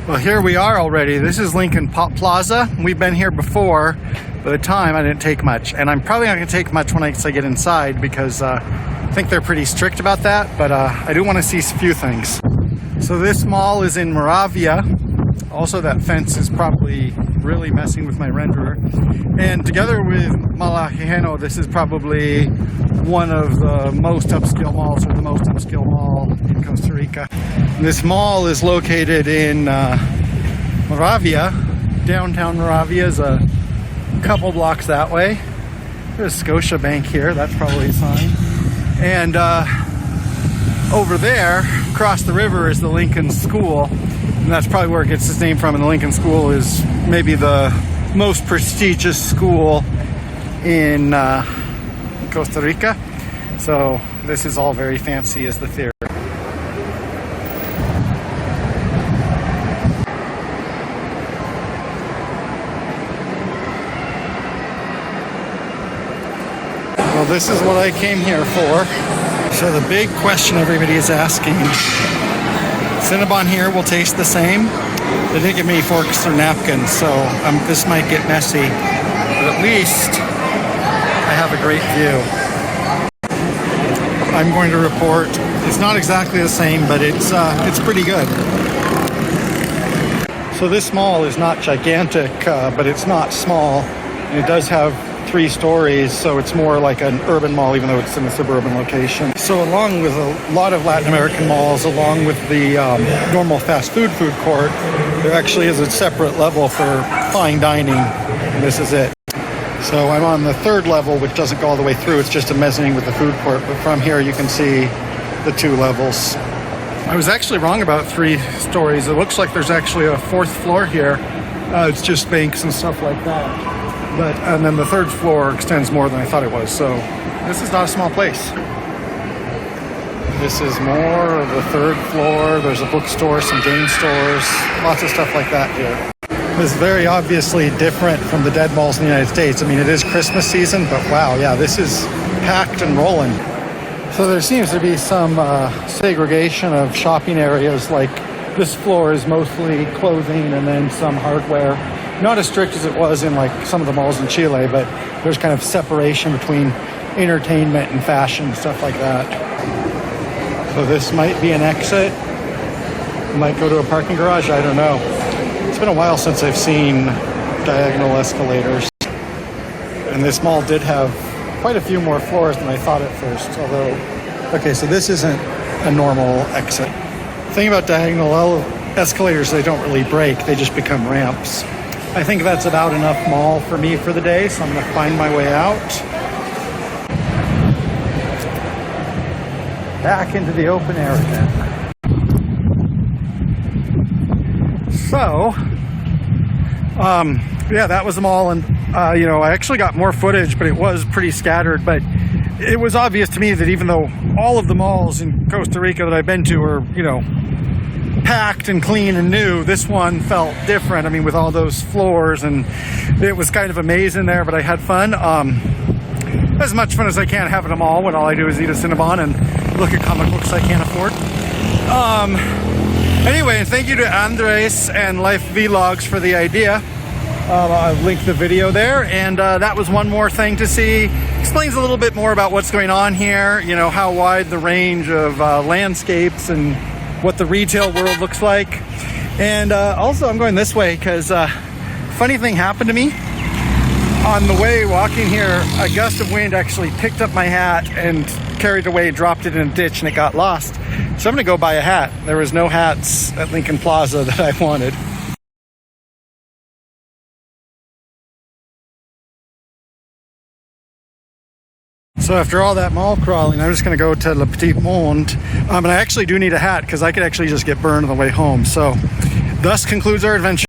Well, here we are already. This is Lincoln Plaza. We've been here before. By the time, I didn't take much. And I'm probably not going to take much when I get inside because I think they're pretty strict about that. But I do want to see a few things. So this mall is in Moravia. Also, that fence is probably really messing with my renderer. And together with Malajeno, this is probably one of the most upscale malls, or the most upscale mall in Costa Rica. And this mall is located in Moravia. Downtown Moravia is a couple blocks that way. There's Scotia Bank here, that's probably a sign. And over there, across the river, is the Lincoln School. And that's probably where it gets its name from. And the Lincoln School is maybe the most prestigious school in Costa Rica. So this is all very fancy as the theater. Well, this is what I came here for. So the big question everybody is asking, Cinnabon here will taste the same. They didn't give me any forks or napkins, so this might get messy. But at least I have a great view. I'm going to report. It's not exactly the same, but it's pretty good. So this mall is not gigantic, but it's not small. And it does have 3 stories, so it's more like an urban mall, even though it's in a suburban location. So along with a lot of Latin American malls, along with the normal fast food court, there actually is a separate level for fine dining, and this is it. So I'm on the 3rd level, which doesn't go all the way through. It's just a mezzanine with the food court, but from here you can see the 2 levels. I was actually wrong about 3 stories. It looks like there's actually a 4th floor here. It's just banks and stuff like that. And then the 3rd floor extends more than I thought it was. So this is not a small place. This is more of the 3rd floor. There's a bookstore, some game stores, lots of stuff like that here. This is very obviously different from the dead malls in the United States. I mean, it is Christmas season, but wow, yeah, this is packed and rolling. So there seems to be some segregation of shopping areas. Like this floor is mostly clothing and then some hardware. Not as strict as it was in like some of the malls in Chile, but there's kind of separation between entertainment and fashion and stuff like that. So this might be an exit. Might go to a parking garage, I don't know. It's been a while since I've seen diagonal escalators. And this mall did have quite a few more floors than I thought at first, although, okay, so this isn't a normal exit. The thing about diagonal escalators, they don't really break, they just become ramps. I think that's about enough mall for me for the day, so I'm going to find my way out. Back into the open air again. So, yeah, that was the mall, and, I actually got more footage, but it was pretty scattered, but it was obvious to me that even though all of the malls in Costa Rica that I've been to are, packed and clean and new, this one felt different. I mean, with all those floors, and it was kind of amazing there, but I had fun. As much fun as I can have at a mall when all I do is eat a Cinnabon and look at comic books I can't afford. Anyway, thank you to Andres and Life Vlogs for the idea. I'll link the video there, and that was one more thing to see. Explains a little bit more about what's going on here, how wide the range of landscapes and what the retail world looks like. And also I'm going this way because funny thing happened to me. On the way walking here, a gust of wind actually picked up my hat and carried away, dropped it in a ditch, and it got lost. So I'm gonna go buy a hat. There was no hats at Lincoln Plaza that I wanted. So after all that mall crawling, I'm just going to go to Le Petit Monde. And I actually do need a hat because I could actually just get burned on the way home. So thus concludes our adventure.